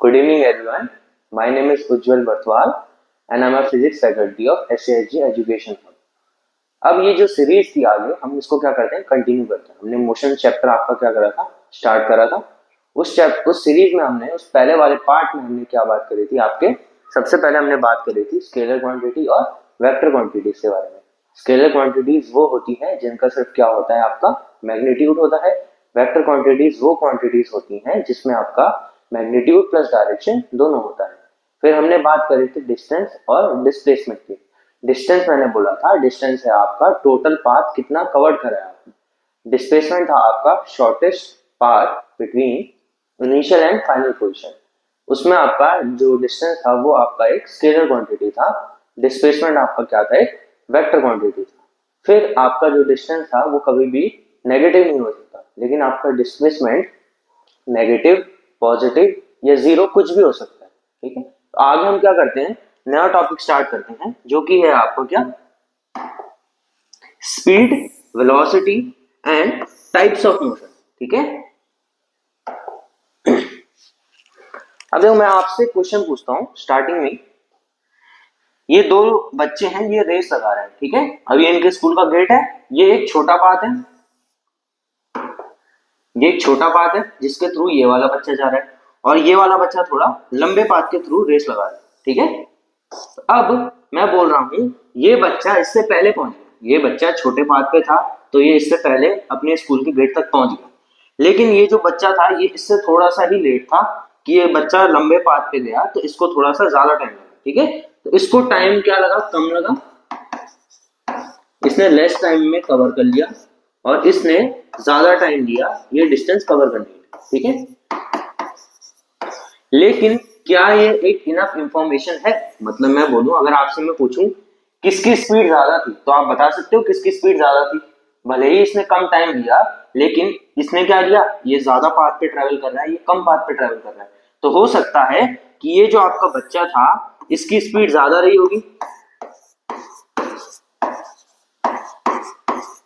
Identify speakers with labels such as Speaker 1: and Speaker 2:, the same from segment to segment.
Speaker 1: Good evening everyone. My name is Ujjwal Barthwal and I'm a physics faculty of SASG Education Hub. अब ये जो series थी आगे हम इसको क्या करते हैं कंटिन्यू करते हैं। हमने मोशन चैप्टर आपका क्या करा था स्टार्ट करा था। उस सीरीज में हमने उस पहले वाले पार्ट में हमने क्या बात करी थी आपके सबसे पहले हमने बात करी थी स्केलर क्वांटिटी और वेक्टर क्वांटिटीज के बारे में। स्केलर क्वांटिटीज वो होती हैं जिनका सिर्फ क्या होता है आपका मैग्नीट्यूड होता है। वेक्टर क्वांटिटीज वो क्वांटिटीज होती हैं जिसमें आपका मैग्नीट्यूड प्लस डायरेक्शन दोनों होता है। फिर हमने बात करी थी डिस्टेंस और डिस्प्लेसमेंट की। डिस्टेंस मैंने बोला था डिस्टेंस है आपका टोटल पाथ कितना कवर्ड करा है आपने। डिस्प्लेसमेंट था आपका shortest path between initial and final position. उसमें आपका जो डिस्टेंस था वो आपका एक स्केलर क्वांटिटी था। डिस्प्लेसमेंट आपका क्या था एक वेक्टर क्वांटिटी था। फिर आपका जो डिस्टेंस था वो कभी भी नेगेटिव नहीं हो सकता, लेकिन आपका डिस्प्लेसमेंट नेगेटिव पॉजिटिव या जीरो कुछ भी हो सकता है। ठीक है, तो आगे हम क्या करते हैं नया टॉपिक स्टार्ट करते हैं जो कि है आपको क्या speed velocity and types of motion. ठीक है, अब देखो मैं आपसे क्वेश्चन पूछता हूं स्टार्टिंग में। ये दो बच्चे हैं, ये रेस लगा रहे हैं। ठीक है, अब ये इनके स्कूल का गेट है। ये एक छोटा पाथ है, ये एक छोटा पाथ है जिसके थ्रू ये वाला बच्चा जा रहा है और ये वाला बच्चा थोड़ा लंबे पाथ के थ्रू रेस लगा रहा है। ठीक है, तो अब मैं बोल रहा हूं ये बच्चा इससे पहले पहुंच गया। ये बच्चा छोटे पाथ पे था तो ये इससे पहले अपने स्कूल के गेट तक पहुंच गया। लेकिन ये जो बच्चा था ये इससे थोड़ा सा ही लेट था कि ये बच्चा लंबे पाथ पे गया तो इसको थोड़ा सा ज्यादा टाइम लगा। ठीक है, तो इसको टाइम क्या लगा कम लगा, इसने लेस टाइम में कवर कर लिया और इसने ज्यादा टाइम लिया ये डिस्टेंस कवर करने में। ठीक है, लेकिन क्या ये एक इनफ इंफॉर्मेशन है? मतलब मैं बोलूं अगर आपसे मैं पूछूं किसकी स्पीड ज्यादा थी तो आप बता सकते हो किसकी स्पीड ज्यादा थी। भले ही इसने कम टाइम लिया लेकिन इसने क्या लिया, ये ज्यादा पाथ पे ट्रेवल कर रहा है, ये कम पाथ पे ट्रेवल कर रहा है। तो हो सकता है कि ये जो आपका बच्चा था इसकी स्पीड ज्यादा रही होगी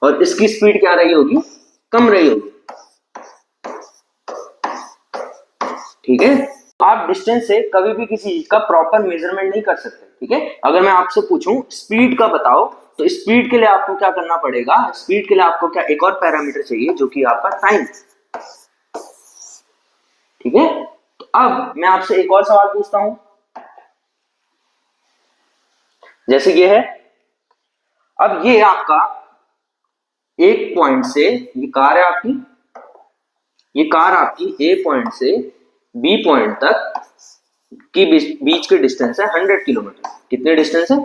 Speaker 1: और इसकी स्पीड क्या रही होगी, कम रही होगी। ठीक है, आप डिस्टेंस से कभी भी किसी चीज का प्रॉपर मेजरमेंट नहीं कर सकते। ठीक है, अगर मैं आपसे पूछूं स्पीड का बताओ तो स्पीड के लिए आपको क्या करना पड़ेगा, स्पीड के लिए आपको क्या एक और पैरामीटर चाहिए जो कि आपका टाइम। ठीक है, तो अब मैं आपसे एक और सवाल पूछता हूं, जैसे ये है। अब ये आपका एक पॉइंट से ये कार है आपकी, ये कार आपकी ए पॉइंट से बी पॉइंट तक की बीच के डिस्टेंस है 100 किलोमीटर। कितने डिस्टेंस है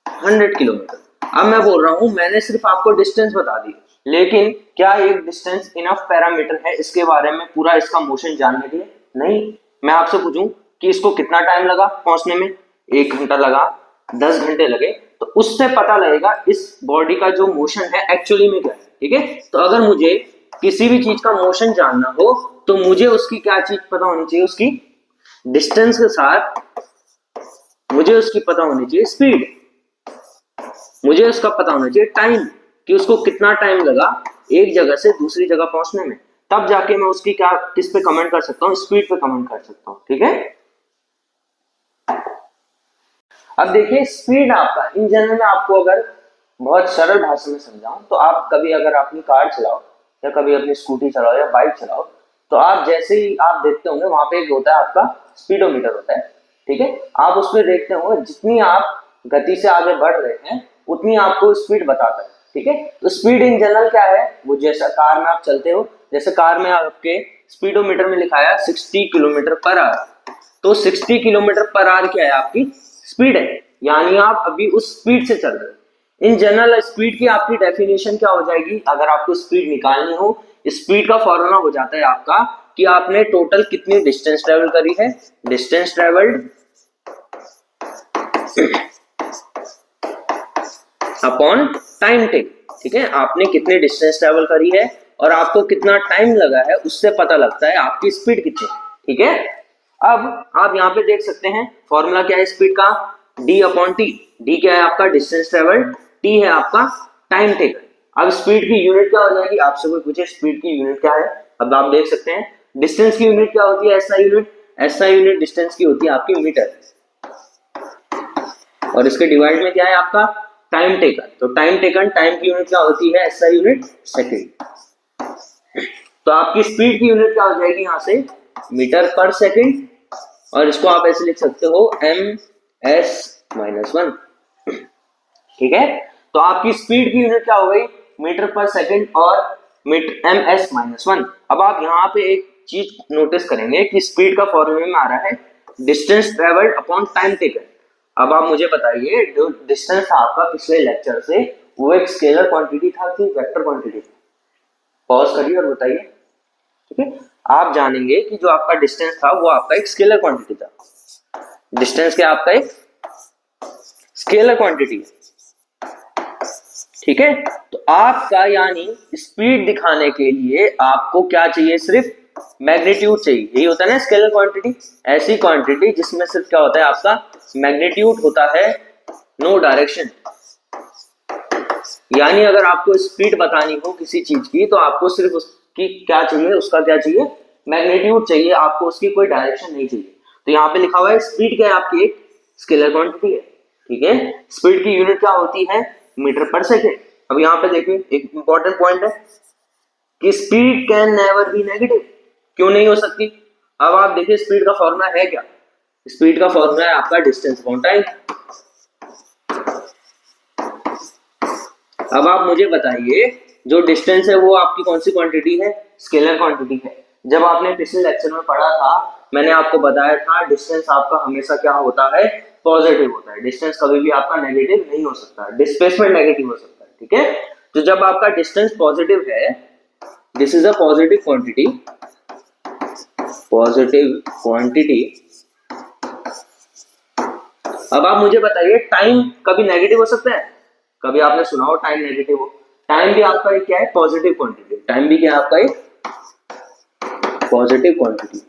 Speaker 1: 100 किलोमीटर। अब मैं बोल रहा हूं मैंने सिर्फ आपको डिस्टेंस बता दी, लेकिन क्या एक डिस्टेंस इनफ पैरामीटर है इसके बारे में पूरा इसका मोशन जानने के लिए? नहीं। मैं आपसे पूछूं कि इसको कितना टाइम लगा पहुंचने में, 1 घंटा लगा, 10 घंटे लगे, तो उससे पता लगेगा इस बॉडी का जो मोशन है एक्चुअली में क्या है। ठीक है, तो अगर मुझे किसी भी चीज का मोशन जानना हो तो मुझे उसकी क्या चीज पता होनी चाहिए, उसकी डिस्टेंस के साथ मुझे उसकी पता होनी चाहिए स्पीड, मुझे उसका पता होना चाहिए टाइम कि उसको कितना टाइम लगा एक जगह से दूसरी जगह पहुंचने में। तब जाके मैं उसकी क्या किस पे कमेंट कर सकता हूँ, स्पीड पे कमेंट कर सकता हूँ। ठीक है, अब देखिए स्पीड आपका इन जनरल में आपको अगर बहुत सरल भाषा में समझाऊं तो आप कभी अगर अपनी कार चलाओ या कभी अपनी स्कूटी चलाओ या बाइक चलाओ तो आप जैसे ही आप देखते होंगे वहां पे एक होता है आपका स्पीडोमीटर होता है। ठीक है, आप उसमें देखते होंगे जितनी आप गति से आगे बढ़ रहे हैं उतनी आपको स्पीड बताता है। ठीक है, तो स्पीड इन जनरल क्या है, वो जैसा कार में आप चलते हो, जैसे कार में आपके स्पीडोमीटर में लिखा है 60 किलोमीटर पर आवर, तो 60 किलोमीटर पर आवर क्या है आपकी स्पीड है, यानी आप अभी उस स्पीड से चल रहे हो। इन जनरल स्पीड की आपकी डेफिनेशन क्या हो जाएगी, अगर आपको स्पीड निकालनी हो स्पीड का फॉर्मूला हो जाता है आपका कि आपने टोटल कितनी डिस्टेंस ट्रेवल करी है, distance travelled upon time take. ठीक है, आपने कितनी डिस्टेंस ट्रेवल करी है और आपको कितना टाइम लगा है उससे पता लगता है आपकी स्पीड कितनी। ठीक है, अब आप यहाँ पे देख सकते हैं फॉर्मूला क्या है स्पीड का, d अपॉन टी। डी क्या है आपका डिस्टेंस ट्रेवल्ड, टी है आपका टाइम टेकन। अब स्पीड की यूनिट क्या हो जाएगी, आपसे कोई पूछे स्पीड की यूनिट क्या है, अब आप देख सकते हैं डिस्टेंस की यूनिट क्या होती है, ऐसा यूनिट SI यूनिट डिस्टेंस की होती है आपकी मीटर, और इसके डिवाइड में क्या है आपका टाइम टेकन। तो टाइम टेकन, टाइम की यूनिट क्या होती है SI यूनिट सेकेंड। तो आपकी स्पीड की यूनिट क्या हो जाएगी यहाँ से मीटर पर सेकेंड, और इसको आप ऐसे लिख सकते हो ms-1। ठीक है, तो आपकी स्पीड की यूनिट क्या हो गई मीटर पर सेकेंड और ms-1। अब आप यहाँ पे एक चीज नोटिस करेंगे कि स्पीड का फॉर्मूले में आ रहा है distance travelled upon time taken. अब आप मुझे बताइए जो डिस्टेंस था आपका पिछले लेक्चर से, वो एक स्केलर क्वांटिटी था कि वेक्टर क्वांटिटी था? पॉज करिए और बताइए। ठीक है, आप जानेंगे कि जो आपका डिस्टेंस था वो आपका एक स्केलर क्वांटिटी था। डिस्टेंस क्या आपका एक स्केलर क्वांटिटी है। ठीक है, तो आपका यानी स्पीड दिखाने के लिए आपको क्या चाहिए, सिर्फ मैग्नीट्यूड चाहिए। यही होता है ना स्केलर क्वांटिटी, ऐसी क्वांटिटी जिसमें सिर्फ क्या होता है आपका मैग्नीट्यूड होता है, नो डायरेक्शन। यानी अगर आपको स्पीड बतानी हो किसी चीज की तो आपको सिर्फ उसकी क्या चाहिए, उसका क्या चाहिए मैग्नीट्यूड चाहिए, आपको उसकी कोई डायरेक्शन नहीं चाहिए। तो यहाँ पे लिखा हुआ है स्पीड क्या है आपकी एक स्केलर क्वांटिटी है। ठीक है, स्पीड की यूनिट क्या होती है मीटर पर सेकेंड। अब यहाँ पे देखिए एक इंपॉर्टेंट पॉइंट है कि speed can never be negative. क्यों नहीं हो सकती? अब आप देखिए स्पीड का फॉर्मूला है क्या, स्पीड का फॉर्मूला है आपका डिस्टेंस अपॉन टाइम। अब आप मुझे बताइए जो डिस्टेंस है वो आपकी कौन सी क्वांटिटी है, स्केलर क्वांटिटी है। जब आपने पिछले लेक्चर में पढ़ा था मैंने आपको बताया था डिस्टेंस आपका हमेशा क्या होता है पॉजिटिव होता है, डिस्टेंस कभी भी आपका नेगेटिव नहीं हो सकता, डिस्प्लेसमेंट नेगेटिव हो सकता है। ठीक है, तो जब आपका डिस्टेंस पॉजिटिव है, this is a positive quantity, positive quantity. अब आप मुझे बताइए टाइम कभी नेगेटिव हो सकता है? कभी आपने सुना हो टाइम नेगेटिव हो? टाइम भी आपका एक क्या है पॉजिटिव क्वांटिटी, टाइम भी क्या है आपका एक पॉजिटिव क्वांटिटी।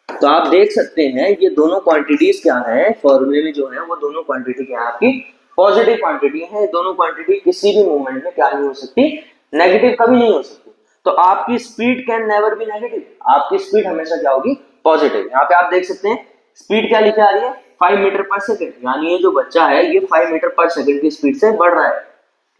Speaker 1: तो आप देख सकते हैं ये दोनों क्वांटिटीज क्या है फॉर्मूले में जो है वो दोनों क्वांटिटी क्या है आपकी पॉजिटिव क्वांटिटी है। दोनों क्वांटिटी किसी भी मूवमेंट में क्या नहीं हो सकती, नेगेटिव कभी नहीं हो सकती। तो आपकी speed can never be negative, आपकी स्पीड हमेशा क्या होगी पॉजिटिव। यहाँ पे आप देख सकते हैं स्पीड क्या लिखी आ रही है 5 मीटर पर सेकेंड, यानी ये जो बच्चा है ये 5 मीटर पर सेकेंड की स्पीड से बढ़ रहा है।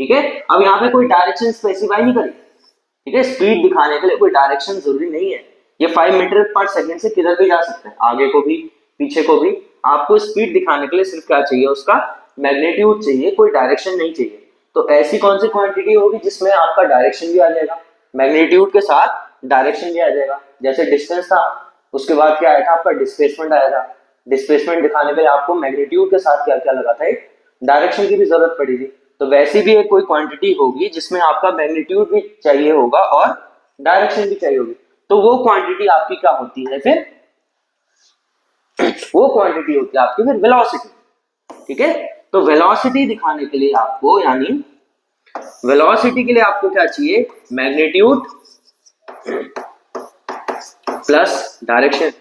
Speaker 1: ठीक है, अब यहाँ पे कोई डायरेक्शन स्पेसिफाई नहीं करी। ठीक है, स्पीड दिखाने के लिए कोई डायरेक्शन जरूरी नहीं है, ये 5 मीटर पर सेकेंड से किधर भी जा सकते हैं, आगे को भी पीछे को भी। आपको स्पीड दिखाने के लिए सिर्फ क्या चाहिए, उसका मैग्नीट्यूड चाहिए, कोई डायरेक्शन नहीं चाहिए। तो ऐसी कौन सी क्वांटिटी होगी जिसमें आपका डायरेक्शन भी आ जाएगा, मैग्नीट्यूड के साथ डायरेक्शन भी आ जाएगा। जैसे डिस्टेंस था, उसके बाद क्या आया था आपका डिस्प्लेसमेंट आया था। डिस्प्लेसमेंट दिखाने के लिए आपको मैग्नीट्यूड के साथ क्या क्या लगा था, एक डायरेक्शन की भी जरूरत पड़ी थी। तो वैसी भी एक कोई क्वांटिटी होगी जिसमें आपका मैग्नीट्यूड भी चाहिए होगा और डायरेक्शन भी चाहिए होगी। तो वो क्वांटिटी आपकी क्या होती है फिर, वो क्वांटिटी होती है आपकी फिर वेलोसिटी। ठीक है, तो वेलोसिटी दिखाने के लिए आपको, यानी वेलोसिटी के लिए आपको क्या चाहिए, magnitude plus direction.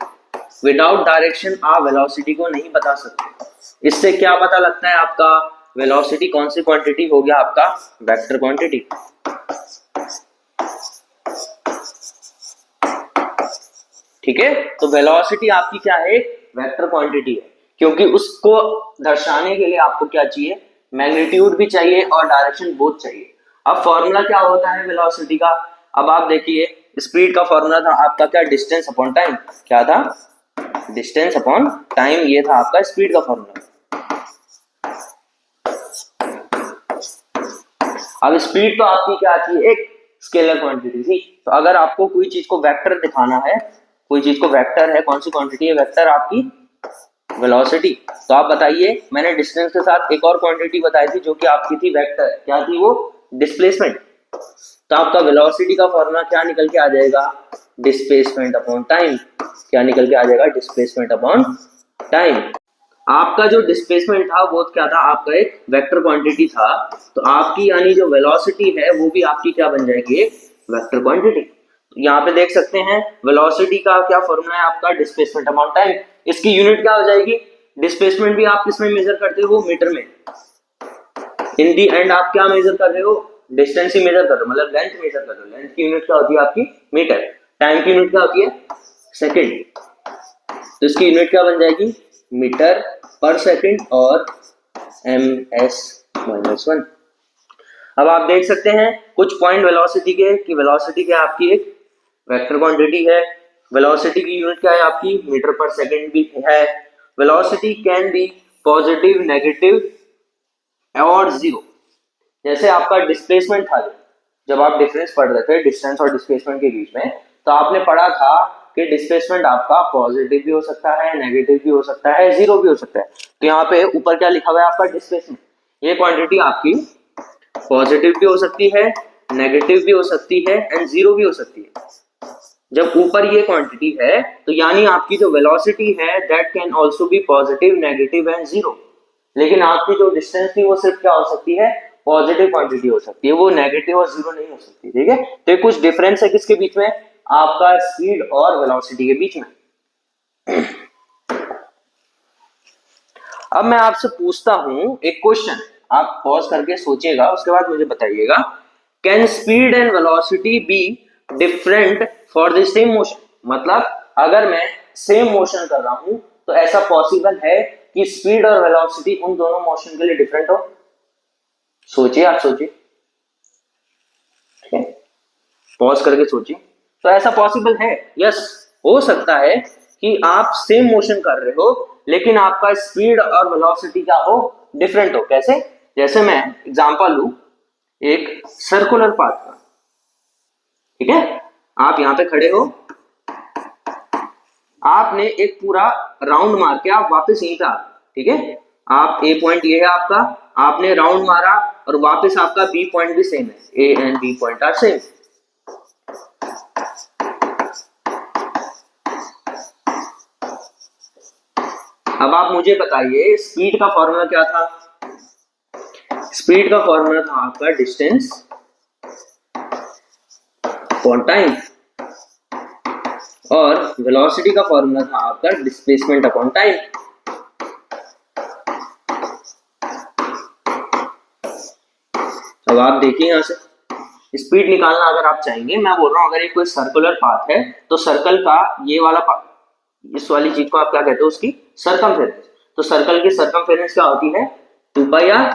Speaker 1: Without direction आप वेलोसिटी को नहीं बता सकते। इससे क्या पता लगता है आपका वेलोसिटी कौन सी क्वांटिटी हो गया आपका वेक्टर क्वांटिटी। ठीक है, तो वेलोसिटी आपकी क्या है वेक्टर क्वांटिटी है, क्योंकि उसको दर्शाने के लिए आपको क्या चाहिए, मैग्नीट्यूड भी चाहिए और डायरेक्शन बोथ चाहिए। अब फॉर्मूला क्या होता है वेलोसिटी का, अब आप देखिए स्पीड का फॉर्मूला था आपका क्या डिस्टेंस अपॉन टाइम, क्या था डिस्टेंस अपॉन टाइम, ये था आपका स्पीड का फॉर्मूला। अब स्पीड तो आपकी क्या थी, एक स्केलर क्वांटिटी थी। तो अगर आपको कोई चीज को वेक्टर दिखाना है, कोई चीज को वेक्टर है, कौन सी क्वांटिटी है वेक्टर आपकी वेलोसिटी। तो आप बताइए, मैंने डिस्टेंस के साथ एक और क्वांटिटी बताई थी जो कि आपकी थी वेक्टर, क्या थी वो डिस्प्लेसमेंट। तो आपका वेलोसिटी का फॉर्मूला क्या निकल के आ जाएगा, डिस्प्लेसमेंट अपॉन टाइम। क्या निकल के आ जाएगा, डिस्प्लेसमेंट अपॉन टाइम। आपका जो डिस्प्लेसमेंट था वो क्या था, आपका एक वेक्टर क्वांटिटी था। तो आपकी यानी जो वेलोसिटी है वो भी आपकी क्या बन जाएगी, एक वेक्टर क्वांटिटी। तो यहाँ पे देख सकते हैं वेलोसिटी का क्या फॉर्मूला है आपका डिस्प्लेसमेंट अपॉन टाइम। इसकी यूनिट क्या हो जाएगी, डिस्प्लेसमेंट भी आप किसमें मेजर करते हो, मीटर में। इन दी एंड आप क्या मेजर कर रहे हो, डिस्टेंस ही मेजर कर रहे हो, मतलब लेंथ मेजर कर रहे हो। लेंथ की यूनिट क्या होती है आपकी मीटर, टाइम की यूनिट क्या होती है सेकेंड। तो इसकी यूनिट क्या बन जाएगी, मीटर पर सेकंड और ms-1। अब आप देख सकते हैं कुछ पॉइंट वेलोसिटी के, कि वेलोसिटी क्या आपकी एक वेक्टर क्वांटिटी है, वेलोसिटी की यूनिट क्या है आपकी मीटर पर सेकंड भी है, velocity can be positive, negative और जीरो। जैसे आपका डिस्प्लेसमेंट था, जब आप डिफरेंस पढ़ रहे थे डिस्टेंस और डिस्प्लेसमेंट के बीच में, तो आपने पढ़ा था कि डिस्प्लेसमेंट आपका पॉजिटिव भी हो सकता है, नेगेटिव भी हो सकता है, जीरो भी हो सकता है। तो यहाँ पे ऊपर क्या लिखा हुआ है आपका डिस्प्लेसमेंट, ये क्वांटिटी आपकी पॉजिटिव भी हो सकती है, नेगेटिव भी हो सकती है एंड जीरो भी हो सकती है। जब ऊपर ये क्वांटिटी है तो यानी आपकी जो वेलोसिटी है that can also be positive, negative and zero. लेकिन आपकी जो डिस्टेंस थी वो सिर्फ क्या हो सकती है, पॉजिटिव क्वांटिटी हो सकती है, वो नेगेटिव और जीरो नहीं हो सकती। ठीक है, तो ये कुछ डिफरेंस है किसके बीच में, आपका स्पीड और वेलोसिटी के बीच में। अब मैं आपसे पूछता हूं एक क्वेश्चन, आप पॉज करके सोचिएगा, उसके बाद मुझे बताइएगा, can speed and velocity be different for the same motion. मतलब अगर मैं सेम मोशन कर रहा हूं तो ऐसा पॉसिबल है कि स्पीड और वेलोसिटी उन दोनों मोशन के लिए डिफरेंट हो। सोचिए, आप सोचिए, पॉज करके सोचिए। तो ऐसा पॉसिबल है, यस, हो सकता है कि आप सेम मोशन कर रहे हो लेकिन आपका स्पीड और वेलोसिटी क्या हो, डिफरेंट हो। कैसे, जैसे मैं एग्जांपल लूं एक सर्कुलर पाथ का। ठीक है, आप यहां पे खड़े हो, आपने एक पूरा राउंड मार के आप वापस यहीं पे आ गए। ठीक है, आप ए पॉइंट ये है आपका, आपने राउंड मारा और वापस आपका बी पॉइंट भी सेम है, A and B point are same. अब आप मुझे बताइए स्पीड का फॉर्मूला क्या था, स्पीड का फॉर्मूला था आपका डिस्टेंस अपॉन टाइम, और वेलोसिटी का फॉर्मूला था आपका डिस्प्लेसमेंट अपॉन टाइम। अब आप देखिए यहां से स्पीड निकालना अगर आप चाहेंगे, मैं बोल रहा हूं अगर ये कोई सर्कुलर पाथ है तो सर्कल का ये वाला इस वाली चीज को आप क्या कहते हो, उसकी सरकमफेरेंस। तो सर्कल की सरकमफेरेंस क्या होती है, 2πr।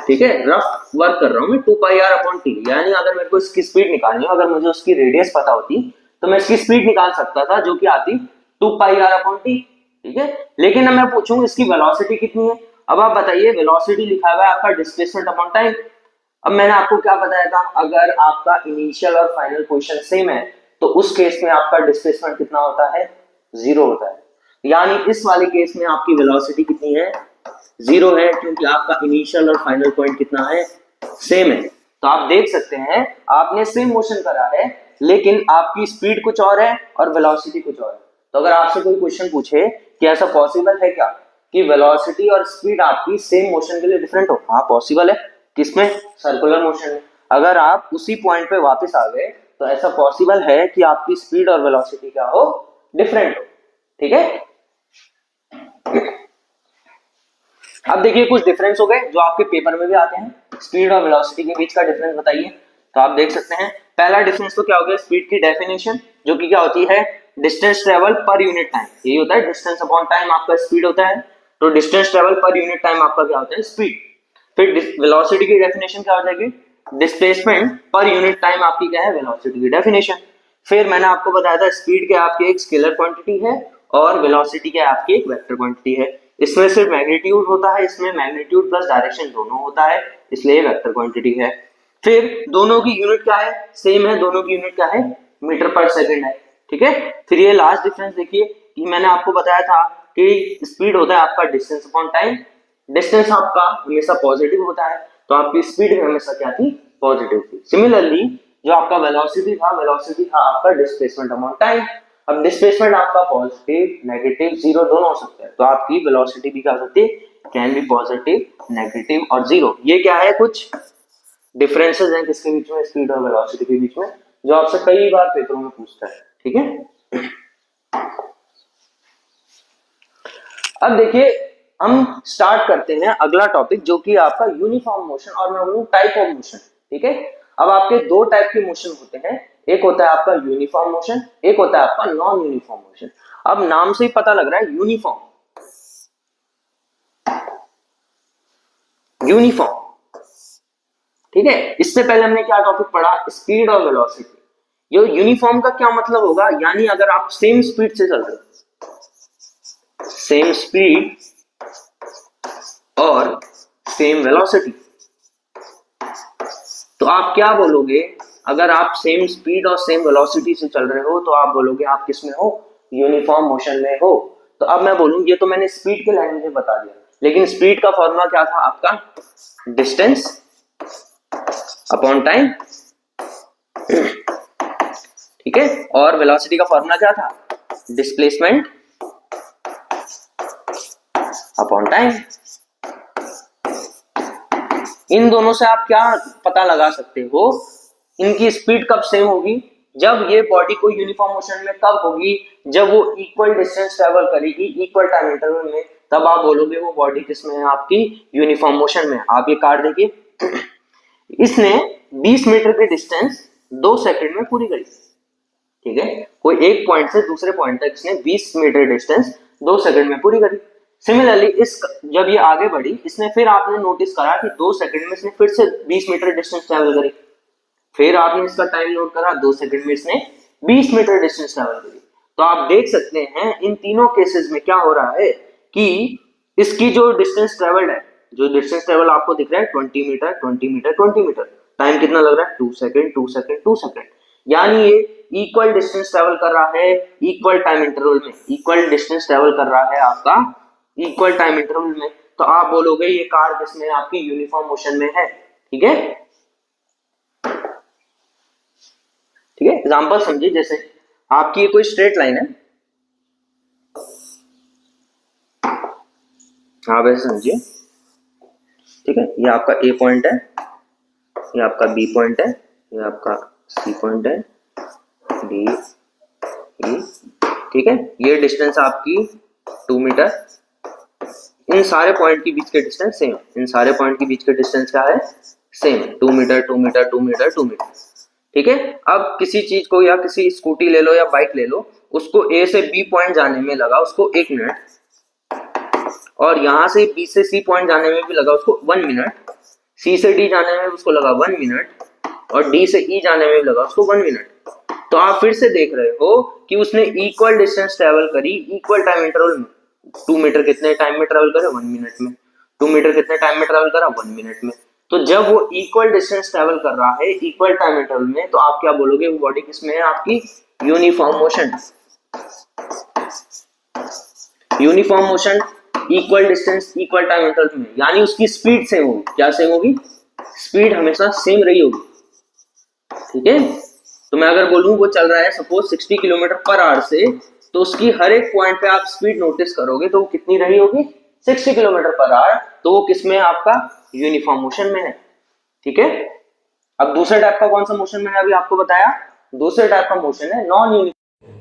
Speaker 1: ठीक है, रफ वर्क कर रहा हूं मैं, 2πr अपॉन टी। यानी अगर मेरे को इसकी स्पीड निकालनी हो, अगर मुझे उसकी रेडियस पता होती तो मैं इसकी स्पीड निकाल सकता था, जो कि आती 2πr अपॉन टी। ठीक है, लेकिन अब मैं पूछूं इसकी वेलोसिटी कितनी है। अब आप बताइए, वेलोसिटी लिखा हुआ है आपका डिस्प्लेसमेंट अपॉन टाइम। अब मैंने आपको क्या बताया था, अगर आपका इनिशियल और फाइनल पोजीशन सेम है तो उस केस में आपका डिस्प्लेसमेंट कितना होता है, जीरो होता है। यानी इस वाले केस में आपकी वेलोसिटी कितनी है, जीरो है, क्योंकि आपका इनिशियल और फाइनल पॉइंट कितना है, सेम है। तो आप देख सकते हैं आपने सेम मोशन करा है लेकिन आपकी स्पीड कुछ और है और वेलोसिटी कुछ और है। तो अगर आपसे कोई क्वेश्चन पूछे कि ऐसा पॉसिबल है क्या कि वेलोसिटी और स्पीड आपकी सेम मोशन के लिए डिफरेंट हो, हाँ पॉसिबल है। किसमें, सर्कुलर मोशन में। अगर आप उसी पॉइंट पे वापस आ गए तो ऐसा पॉसिबल है कि आपकी स्पीड और वेलोसिटी क्या हो, डिफरेंट हो। ठीक है, अब देखिए कुछ डिफरेंस हो गए जो आपके पेपर में भी आते हैं, स्पीड और वेलोसिटी के बीच का डिफरेंस बताइए। तो आप देख सकते हैं पहला डिफरेंस तो क्या हो गया, स्पीड की डेफिनेशन, जो कि क्या होती है, distance travel per unit time. यही होता है, डिस्टेंस अपॉन टाइम आपका स्पीड होता है, तो distance travel per unit time आपका क्या होता है, स्पीड। फिर वेलोसिटी की डेफिनेशन क्या हो जाएगी, डिस्प्लेसमेंट पर यूनिट टाइम आपकी क्या है, वेलोसिटी की डेफिनेशन। फिर मैंने आपको बताया था स्पीड क्या आपकी एक स्केलर क्वांटिटी है और वेलोसिटी क्या आपकी एक वेक्टर क्वांटिटी है। इसमें सिर्फ मैग्नीट्यूड होता है, इसमें मैग्नीट्यूड प्लस डायरेक्शन दोनों होता है, इसलिए वेक्टर क्वांटिटी है। फिर दोनों की यूनिट क्या है, सेम है, दोनों की यूनिट क्या है, मीटर पर सेकंड है। ठीक है, फिर ये लास्ट डिफरेंस देखिए कि मैंने आपको बताया था कि स्पीड होता है आपका डिस्टेंस अपॉन टाइम, डिस्टेंस आपका हमेशा पॉजिटिव होता है तो आपकी स्पीड भी हमेशा क्या थी, पॉजिटिव थी। सिमिलरली जो आपका वेलोसिटी था आपका डिस्प्लेसमेंट अपॉन टाइम। अब डिस्प्लेसमेंट आपका पॉजिटिव, नेगेटिव, जीरो दोनों हो सकते हैं, तो आपकी वेलोसिटी भी क्या हो सकती है, कैन बी पॉजिटिव, नेगेटिव और जीरो। ये क्या है, कुछ डिफरेंसेस हैं किसके बीच में, स्पीड और वेलोसिटी के बीच में, जो आपसे कई बार पेपरों में पूछता है। ठीक है, अब देखिए हम स्टार्ट करते हैं अगला टॉपिक, जो कि आपका यूनिफॉर्म मोशन और मैं बोलूं टाइप ऑफ मोशन। ठीक है, अब आपके दो टाइप के मोशन होते हैं, एक होता है आपका यूनिफॉर्म मोशन, एक होता है आपका नॉन यूनिफॉर्म मोशन। अब नाम से ही पता लग रहा है यूनिफॉर्म, यूनिफॉर्म, ठीक है। इससे पहले हमने क्या टॉपिक पढ़ा, स्पीड और वेलोसिटी। ये यूनिफॉर्म का क्या मतलब होगा, यानी अगर आप सेम स्पीड से चल रहे हो, सेम स्पीड और सेम वेलोसिटी, तो आप क्या बोलोगे, अगर आप सेम स्पीड और सेम वेलोसिटी से चल रहे हो तो आप बोलोगे आप किस में हो, यूनिफॉर्म मोशन में हो। तो अब मैं बोलूं, ये तो मैंने स्पीड के लैंग्वेज में बता दिया, लेकिन स्पीड का फॉर्मूला क्या था आपका, डिस्टेंस अपॉन टाइम, ठीक है। और वेलोसिटी का फॉर्मूला क्या था, डिस्प्लेसमेंट अपॉन टाइम। इन दोनों से आप क्या पता लगा सकते हो, इनकी स्पीड कब सेम होगी, जब ये बॉडी को यूनिफॉर्म मोशन में कब होगी, जब वो इक्वल डिस्टेंस ट्रेवल करेगी इक्वल टाइम इंटरवल में, तब आप बोलोगे वो बॉडी किसमें है आपकी, यूनिफॉर्म मोशन में। आप ये कार्ड देखिए, इसने 20 मीटर की डिस्टेंस 2 सेकंड में पूरी करी, ठीक है। कोई एक पॉइंट से दूसरे पॉइंट तक इसने 20 मीटर डिस्टेंस 2 सेकंड में पूरी करी। सिमिलरली इस जब ये आगे बढ़ी, इसने फिर आपने नोटिस करा कि 2 सेकंड में इसने फिर से 20 मीटर डिस्टेंस ट्रैवल करी, फिर आपने इसका टाइम नोट करा, 2 सेकंड में इसने 20 मीटर डिस्टेंस ट्रैवल करी। तो आप देख सकते हैं इन तीनों केसेस में क्या हो रहा है कि इसकी जो डिस्टेंस ट्रेवल्ड है, जो डिस्टेंस ट्रेवल आपको दिख रहा है 20 मीटर 20 मीटर 20 मीटर, टाइम कितना लग रहा है, 2 सेकंड 2 सेकंड 2 सेकंड, यानी ये इक्वल डिस्टेंस ट्रेवल कर रहा है इक्वल टाइम इंटरवल में, इक्वल डिस्टेंस ट्रेवल कर रहा है आपका इक्वल टाइम इंटरवल में। तो आप बोलोगे ये कार किसमें आपकी यूनिफॉर्म मोशन में है, ठीक है। ठीक है, एग्जांपल समझिए, जैसे आपकी ये कोई स्ट्रेट लाइन है, आप ऐसे समझिए, ठीक है। ये आपका ए पॉइंट है, ये आपका बी पॉइंट है, ये आपका सी पॉइंट है, डी ई, ठीक है। ये डिस्टेंस आपकी 2 मीटर, इन सारे पॉइंट के बीच के डिस्टेंस सेम, इन सारे पॉइंट के बीच के डिस्टेंस क्या है, same, 2 metre 2 metre 2 metre 2 metre, ठीक है। अब किसी चीज को, या किसी स्कूटी ले लो या बाइक ले लो, उसको ए से बी पॉइंट जाने में लगा उसको 1 मिनट, और यहां से बी से सी पॉइंट जाने में भी लगा उसको 1 मिनट, सी से डी जाने में उसको लगा 1 मिनट, और डी से ई जाने में भी लगा उसको 1 मिनट। तो आप फिर से देख रहे हो कि उसने इक्वल डिस्टेंस ट्रेवल करी इक्वल टाइम इंटरवल में। 2 मीटर कितने टाइम में ट्रेवल करे, 1 मिनट में। 2 मीटर कितने टाइम में ट्रेवल करा, 1 मिनट में। तो जब वो इक्वल डिस्टेंस ट्रेवल कर रहा है इक्वल टाइम इंटरवल में, तो आप क्या बोलोगे, वो बॉडी किसमें है आपकी, uniform motion. Uniform motion equal distance equal time interval में, यानी उसकी स्पीड सेम होगी। क्या सेम होगी, स्पीड हमेशा सेम रही होगी, ठीक है। तो मैं अगर बोलूं वो चल रहा है सपोज 60 किलोमीटर पर आवर से, तो उसकी हर एक पॉइंट पे आप स्पीड नोटिस करोगे तो वो कितनी रही होगी, 60 किलोमीटर पर आवर। तो वो किसमें है आपका, यूनिफॉर्म मोशन में है, ठीक है। अब दूसरे टाइप का कौन सा मोशन मैंने अभी आपको बताया, दूसरे टाइप का मोशन है नॉन यूनिफॉर्म।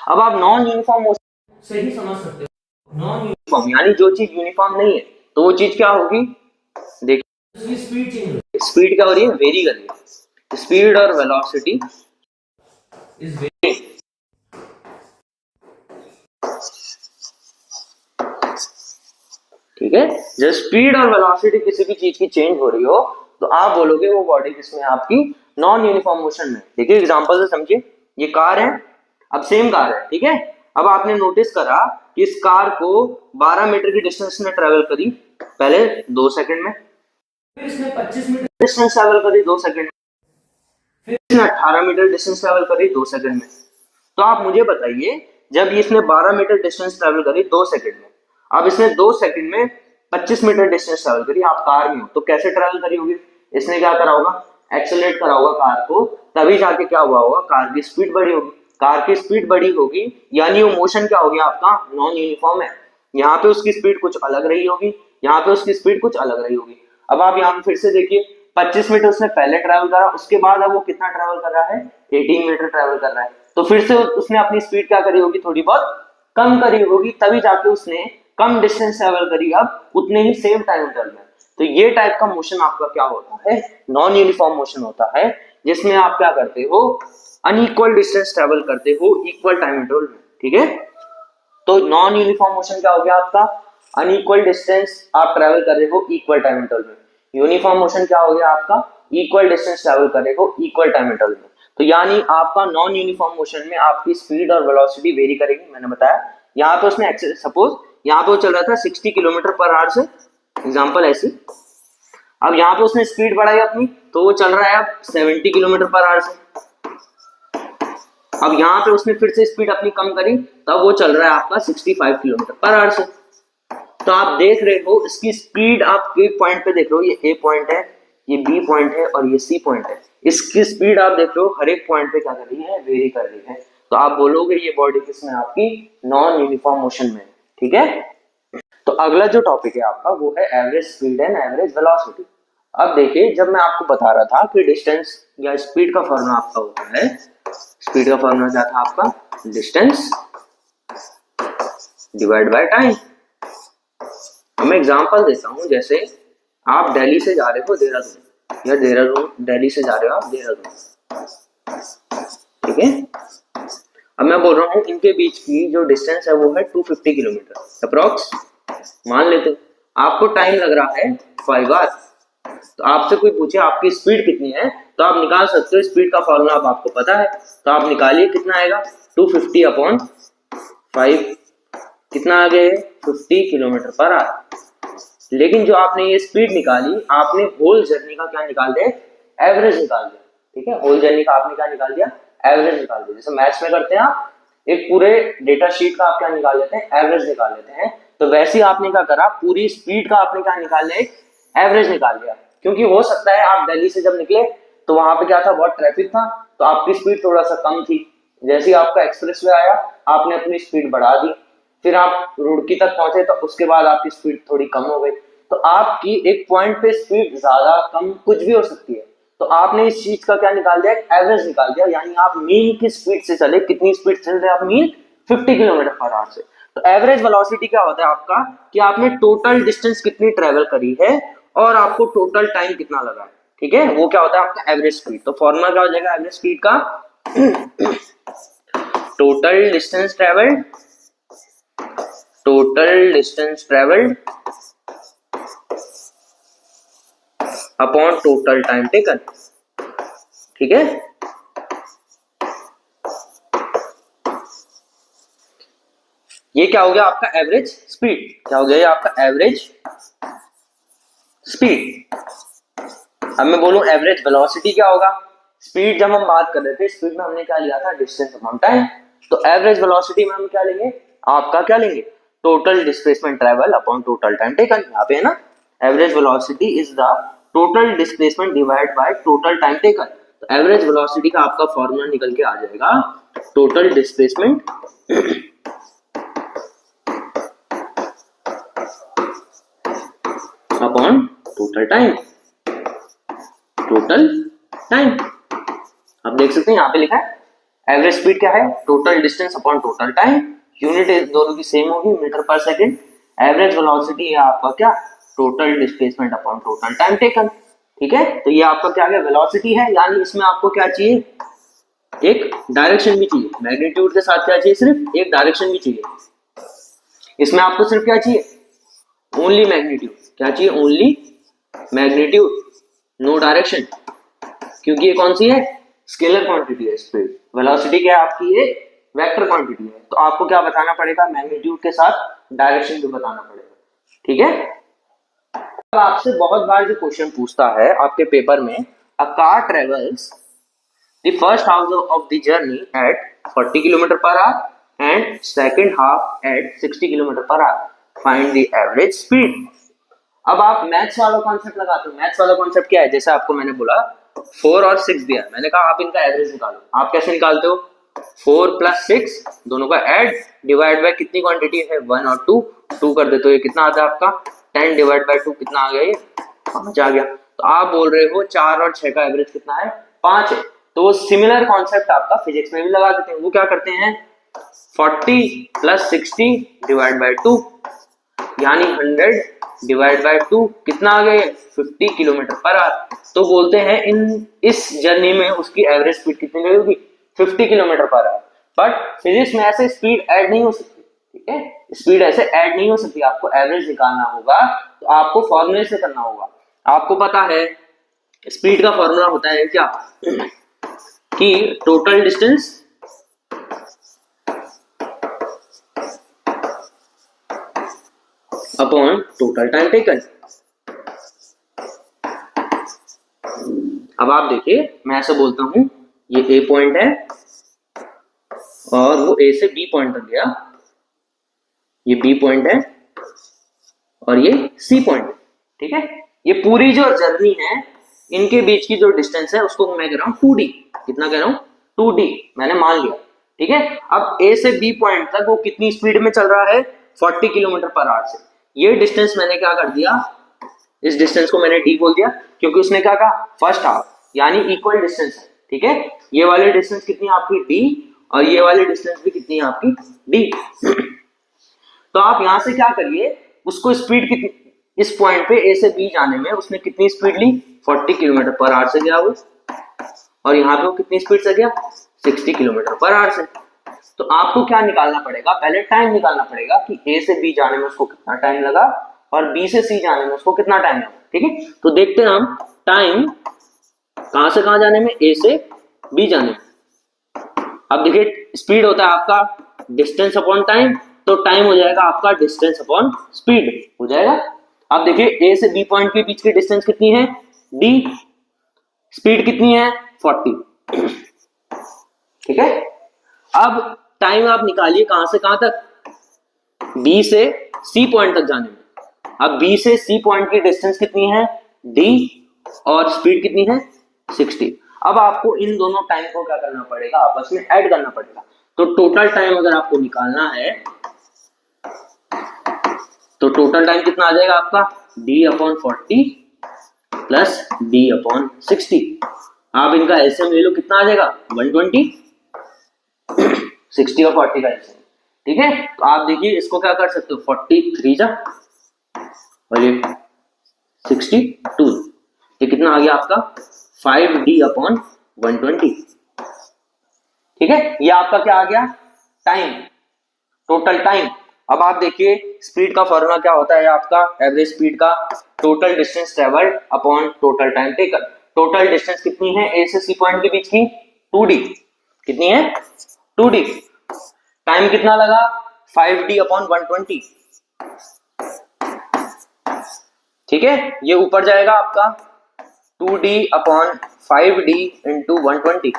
Speaker 1: अब आप नॉन यूनिफॉर्म मोशन से ही समझ सकते हो, नॉन यूनिफॉर्म यानी जो चीज यूनिफॉर्म नहीं है, तो वो चीज क्या होगी, देखिए स्पीड चेंज, स्पीड क्या हो रही है, वेरी कर रही है, स्पीड और वेलोसिटी इज वेरी, ठीक है। जब स्पीड और वेलोसिटी किसी भी चीज की चेंज हो रही हो, तो आप बोलोगे वो बॉडी किसमें है आपकी, नॉन यूनिफॉर्म मोशन में। देखिए एग्जांपल से समझिए, ये कार है, अब सेम कार है, ठीक है। अब आपने नोटिस करा कि इस कार को 12 मीटर की डिस्टेंस में ट्रेवल करी पहले 2 सेकंड में, फिर इसने 25 मीटर डिस्टेंस ट्रेवल करी 2 सेकंड में, फिर इसने 18 मीटर डिस्टेंस ट्रेवल करी 2 सेकंड में। तो आप मुझे बताइए, जब इसने 12 मीटर डिस्टेंस ट्रेवल करी 2 सेकंड में, अब इसने 2 सेकंड में 25 मीटर डिस्टेंस ट्रेवल करी, आप कार में हो तो कैसे ट्रेवल करी होगी, इसने क्या करा होगा, एक्सेलरेट करा होगा कार को, तभी जाके क्या हुआ होगा, कार की स्पीड बढ़ी होगी। कार की स्पीड बढ़ी होगी यानी वो मोशन क्या हो गया आपका, नॉन यूनिफॉर्म है। यहाँ पे उसकी स्पीड कुछ अलग रही होगी, यहाँ पे उसकी स्पीड कुछ अलग रही होगी। अब आप यहाँ पे फिर से देखिए, 25 मीटर उसने पहले ट्रेवल करा, उसके बाद अब वो कितना ट्रेवल कर रहा है, 18 मीटर ट्रेवल कर रहा है। तो फिर से उसने अपनी स्पीड क्या करी होगी, थोड़ी बहुत कम करी होगी, तभी जाके उसने कम डिस्टेंस ट्रेवल करी अब उतने ही सेम टाइम इंटरवल में। तो ये टाइप का मोशन आपका क्या होता है, नॉन यूनिफॉर्म मोशन होता है, जिसमें आप क्या करते हो, अनइक्वल डिस्टेंस ट्रेवल करते हो इक्वल टाइम इंटरवल में। ठीक है, तो नॉन यूनिफॉर्म मोशन क्या हो गया आपका, अनइक्वल डिस्टेंस आप ट्रेवल कर रहे हो इक्वल टाइम इंटरवल में। यूनिफॉर्म मोशन क्या हो गया आपका, इक्वल डिस्टेंस ट्रेवल कर रहे हो इक्वल टाइम इंटरवल में। तो यानी आपका नॉन यूनिफॉर्म मोशन में आपकी स्पीड और वेलोसिटी वेरी करेगी। मैंने बताया यहाँ पे उसने सपोज यहाँ पे वो चल रहा था 60 किलोमीटर पर आवर से, एग्जांपल ऐसी। अब यहाँ पे उसने स्पीड बढ़ाई अपनी, तो वो चल रहा है अब 70 किलोमीटर पर आवर से। अब यहाँ पे उसने फिर से स्पीड अपनी कम करी, तब वो चल रहा है आपका 65 किलोमीटर पर आवर से। तो आप देख रहे हो इसकी स्पीड, आप एक पॉइंट पे देख रहे हो, ये ए पॉइंट है, ये बी पॉइंट है और ये सी पॉइंट है। इसकी स्पीड आप देख रहे हो हर एक पॉइंट पे क्या कर रही है, वेरी कर रही है। तो आप बोलोगे ये बॉडी किसमें, आपकी नॉन यूनिफॉर्म मोशन में। ठीक है, तो अगला जो टॉपिक है आपका वो है average speed and average velocity. अब देखिए, जब मैं आपको बता रहा था कि डिस्टेंस या स्पीड का फॉर्मूला आपका होता है, स्पीड का फॉर्मूला क्या था आपका, डिस्टेंस डिवाइड बाय टाइम। मैं एग्जांपल देता हूं, जैसे आप दिल्ली से जा रहे हो देहरादून, या देहरादून दिल्ली से जा रहे हो आप देहरादून। ठीक है, अब मैं बोल रहा हूँ इनके बीच की जो डिस्टेंस है वो है 250 किलोमीटर अप्रोक्स मान लेते हो। आपको टाइम लग रहा है 5 आवर। तो आपसे कोई पूछे आपकी स्पीड कितनी है, तो आप निकाल सकते हो, स्पीड का फॉर्मूला अब आपको पता है, तो आप निकालिए कितना आएगा, 250 अपॉन 5, कितना आ गया, 50 किलोमीटर पर आवर। लेकिन जो आपने ये स्पीड निकाली, आपने होल जर्नी का क्या निकाल दिया, एवरेज निकाल दिया। ठीक है, होल जर्नी का आपने क्या निकाल दिया, एवरेज निकाल दिया। जैसे मैथ्स में करते हैं आप, एक पूरे डेटा शीट का आप क्या निकाल लेते हैं, एवरेज निकाल लेते हैं। तो वैसे ही आपने क्या करा, पूरी स्पीड का आपने क्या निकाल लिया, एवरेज निकाल लिया। क्योंकि हो सकता है आप दिल्ली से जब निकले तो वहां पे क्या था, बहुत ट्रैफिक था, तो आपकी स्पीड थोड़ा सा कम थी। जैसे ही आपका एक्सप्रेसवे आया, आपने अपनी स्पीड बढ़ा दी, फिर आप रुड़की तक पहुंचे तो उसके बाद आपकी स्पीड थोड़ी कम हो गई। तो आपकी एक पॉइंट पे स्पीड ज्यादा कम कुछ भी हो सकती है, तो आपने इस चीज का क्या निकाल दिया, एवरेज निकाल दिया। यानी आप मीन की स्पीड से चले, कितनी स्पीड चल रहे आप, मीन 50 किलोमीटर पर आवर से। तो एवरेज वेलोसिटी क्या होता है आपका, कि आपने टोटल डिस्टेंस कितनी ट्रेवल करी है और आपको टोटल टाइम कितना लगा है। ठीक है, वो क्या होता है आपका एवरेज स्पीड। तो फॉर्मूला क्या हो जाएगा एवरेज स्पीड का, total distance travelled, total distance travelled upon total time taken. ठीक है, ये क्या हो गया आपका एवरेज स्पीड, क्या हो गया ये आपका एवरेज स्पीड। अब मैं बोलूं एवरेज वेलोसिटी क्या होगा, स्पीड जब हम बात कर रहे थे, स्पीड में हमने क्या लिया था, डिस्टेंस अपॉन टाइम। तो एवरेज वेलोसिटी में हम क्या लेंगे, आपका क्या लेंगे, total displacement travel upon total time taken. यहाँ पे है ना, average velocity is the total displacement divide by total time taken. तो एवरेज वेलोसिटी का आपका फॉर्मूला निकल के आ जाएगा, total displacement upon total time, total time. आप देख सकते हैं यहाँ पे लिखा है एवरेज स्पीड क्या है, total distance upon total time. Unit दोनों की सेम होगी, मीटर पर सेकंड। एवरेज वेलोसिटी है आपका क्या, total displacement upon total time taken. ठीक है, तो ये आपका क्या है, वेलोसिटी है। यानी इसमें आपको क्या चाहिए, एक डायरेक्शन भी चाहिए, मैग्नीट्यूड के साथ क्या चाहिए, सिर्फ एक डायरेक्शन भी चाहिए। इसमें आपको सिर्फ क्या चाहिए, ओनली मैग्नीट्यूड। क्या चाहिए, ओनली मैग्नीट्यूड, नो डायरेक्शन। क्योंकि ये कौन सी है, स्केलर क्वांटिटी है स्पीड। वेलोसिटी क्या है आपकी, ये वेक्टर क्वांटिटी है। तो आपको क्या बताना पड़ेगा, मैग्नीट्यूड के साथ डायरेक्शन भी बताना पड़ेगा। ठीक है, अब आपसे बहुत बार जो क्वेश्चन पूछता है आपके पेपर में, a car travels the first half of the journey at 40 kilometre per hour and second half at 60 kilometre per hour, find the average speed. अब आप मैथ्स वाला कॉन्सेप्ट लगाते हो। मैथ्स वाला कॉन्सेप्ट क्या है, जैसे आपको मैंने बोला 4 और 6 दिया, मैंने कहा आप इनका एवरेज निकालो। आप कैसे निकालते हो, 4 प्लस 6 दोनों का ऐड डिवाइड बाय कितनी क्वांटिटी है, 1 और 2, 2 कर दे तो ये कितना आता है आपका 10 डिवाइड बाय 2 कितना आ गया, ये 5 आ गया। तो आप बोल रहे हो 4 और 6 का एवरेज कितना है, 5 है। तो वो सिमिलर कॉन्सेप्ट आपका फिजिक्स में भी लगा देते हैं। वो क्या करते हैं, 40 प्लस 60 डिवाइड बाय 2 यानी 100 डिवाइड बाय 2 कितना आ गया 50 किलोमीटर पर आवर। तो बोलते हैं इस जर्नी में उसकी एवरेज स्पीड कितनी गई होगी 50 kilometre per our. But physics में ऐसे स्पीड ऐड नहीं हो सकती, ठीक है, स्पीड ऐसे ऐड नहीं हो सकती। आपको एवरेज निकालना होगा तो आपको फॉर्मूले से करना होगा। आपको पता है स्पीड का फॉर्मूला होता है क्या कि total distance upon total time taken. अब आप देखिए मैं ऐसे बोलता हूं ये ए पॉइंट है और वो ए से बी पॉइंट तक गया, ये बी पॉइंट है और ये सी पॉइंट है, ठीक है। ये पूरी जो जर्नी है इनके बीच की जो डिस्टेंस है उसको मैं कह रहा हूं 2d। कितना कह रहा हूं 2d मैंने मान लिया, ठीक है। अब ए से बी पॉइंट तक वो कितनी स्पीड में चल रहा है 40 किलोमीटर पर आवर से। ये डिस्टेंस मैंने क्या कर दिया, इस डिस्टेंस को मैंने डी बोल दिया क्योंकि उसने क्या कहा फर्स्ट हाफ यानी इक्वल डिस्टेंस है, ठीक है। ये वाली डिस्टेंस कितनी है आपकी डी और ये वाली डिस्टेंस भी कितनी है आपकी डी। तो आप यहां से क्या करिए उसको स्पीड कितनी इस पॉइंट पे ए से बी जाने में उसने कितनी speed Lee 40 kilometre per our से गया वो, और यहाँ पे वो कितनी स्पीड से गया 60 किलोमीटर पर आवर से। तो आपको क्या निकालना पड़ेगा, पहले टाइम निकालना पड़ेगा कि ए से बी जाने में उसको कितना टाइम लगा और बी से सी जाने में उसको कितना टाइम लगा, ठीक है। तो देखते हैं हम टाइम कहां से कहां जाने में ए से बी जाने में। अब देखिए स्पीड होता है आपका डिस्टेंस अपॉन टाइम, तो टाइम हो जाएगा आपका डिस्टेंस अपॉन स्पीड हो जाएगा। अब देखिए ए से बी पॉइंट के बीच की डिस्टेंस कितनी है डी, स्पीड कितनी है 40, ठीक है। अब टाइम आप निकालिए कहां से कहां तक बी से सी पॉइंट तक जाने में। अब बी से सी पॉइंट की डिस्टेंस कितनी है डी और स्पीड कितनी है 60। अब आपको इन दोनों टाइम को क्या करना पड़ेगा आपस में ऐड करना पड़ेगा। तो टोटल टाइम अगर आपको निकालना है तो टोटल टाइम कितना आ जाएगा आपका d upon 40 plus d upon 60। आप इनका एलसीएम ले लो कितना आ जाएगा 120, 60 और 40 का एलसीएम, ठीक है। तो आप देखिए इसको क्या कर सकते हो 43 जा और ये 62, ये कितना आ गया आपका 5d अपॉन 120, ठीक है। ये आपका क्या आ गया टाइम, टोटल टाइम। अब आप देखिए स्पीड का फॉर्मूला क्या होता है आपका एवरेज स्पीड का total distance travelled upon total time taken. Total distance कितनी है ए से सी पॉइंट के बीच की 2d, कितनी है 2d। टाइम कितना लगा 5d अपॉन 120, ठीक है। ये ऊपर जाएगा आपका 2d upon 5d into 120,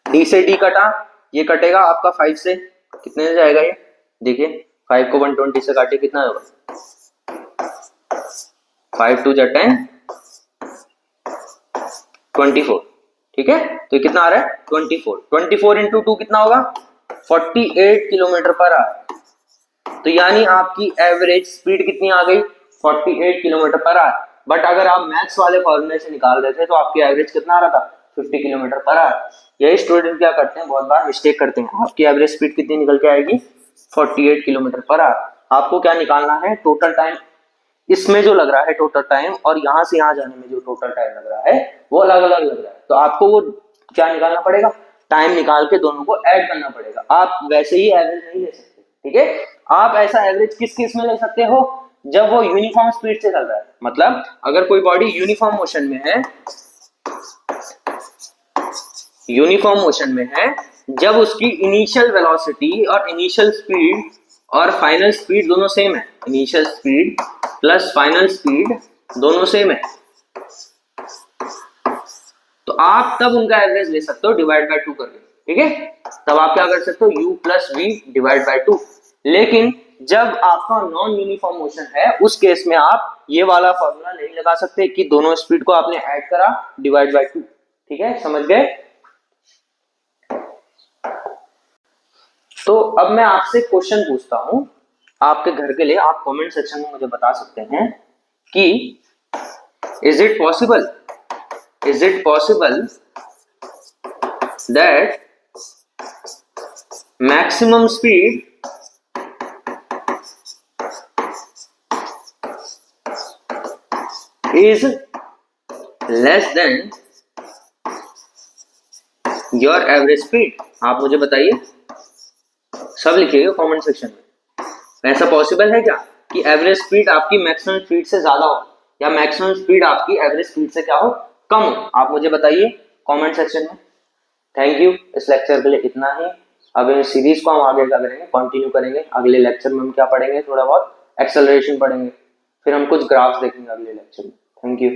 Speaker 1: d से d कटा, ये कटेगा आपका 5 से, कितने से जाएगा ये देखिए 5 को 120 से काटे कितना होगा 5 2 10 24, ठीक है। तो कितना आ रहा है 24 इंटू 2 कितना होगा 48 किलोमीटर पर आवर। तो यानी आपकी एवरेज स्पीड कितनी आ गई 48 किलोमीटर पर आवर। बट अगर आप मैथ्स वाले फॉर्मूले से निकाल रहे थे तो आपकी एवरेज कितना आ रहा था 50 किलोमीटर पर आवर। यही स्टूडेंट क्या करते हैं बहुत बार मिस्टेक करते हैं। आपकी एवरेज स्पीड कितनी निकल के आएगी 48 किलोमीटर पर आवर। आपको क्या निकालना है टोटल टाइम, इसमें जो लग रहा है टोटल टाइम और यहां से यहां जाने में जो टोटल टाइम लग रहा है वो अलग अलग लग रहा है। तो आपको वो क्या निकालना पड़ेगा टाइम निकाल के दोनों को ऐड करना पड़ेगा। आप वैसे ही एवरेज नहीं ले सकते, ठीक है। आप ऐसा एवरेज किस केस में ले सकते हो जब वो यूनिफॉर्म स्पीड से चल रहा है। मतलब अगर कोई बॉडी यूनिफॉर्म मोशन में है, यूनिफॉर्म मोशन में है, जब उसकी इनिशियल वेलोसिटी और इनिशियल स्पीड और फाइनल स्पीड दोनों सेम है, initial speed plus final speed दोनों सेम है, तो आप तब उनका एवरेज ले सकते हो डिवाइड बाय 2 करके, ठीक है। तब आप क्या कर सकते हो u plus v divide by 2। लेकिन जब आपका नॉन यूनिफॉर्म मोशन है उस केस में आप ये वाला फॉर्मूला नहीं लगा सकते कि दोनों स्पीड को आपने ऐड करा डिवाइड बाय 2, ठीक है, समझ गए। तो अब मैं आपसे क्वेश्चन पूछता हूं आपके घर के लिए, आप कमेंट सेक्शन में मुझे बता सकते हैं कि is it possible that maximum speed is less than your average speed. आप मुझे बताइए, सब लिखिएगा कमेंट सेक्शन में। ऐसा पॉसिबल है क्या कि एवरेज स्पीड आपकी मैक्सिमम स्पीड से ज्यादा हो या मैक्सिमम स्पीड आपकी एवरेज स्पीड से क्या हो, कम हो? आप मुझे बताइए कमेंट सेक्शन में। थैंक यू, इस लेक्चर के लिए इतना ही। अब इन सीरीज को हम आगे क्या करेंगे, कंटिन्यू करेंगे। अगले लेक्चर में हम क्या पढ़ेंगे, थोड़ा बहुत एक्सेलरेशन पढ़ेंगे, फिर हम कुछ ग्राफ्स देखेंगे अगले लेक्चर में। Thank you.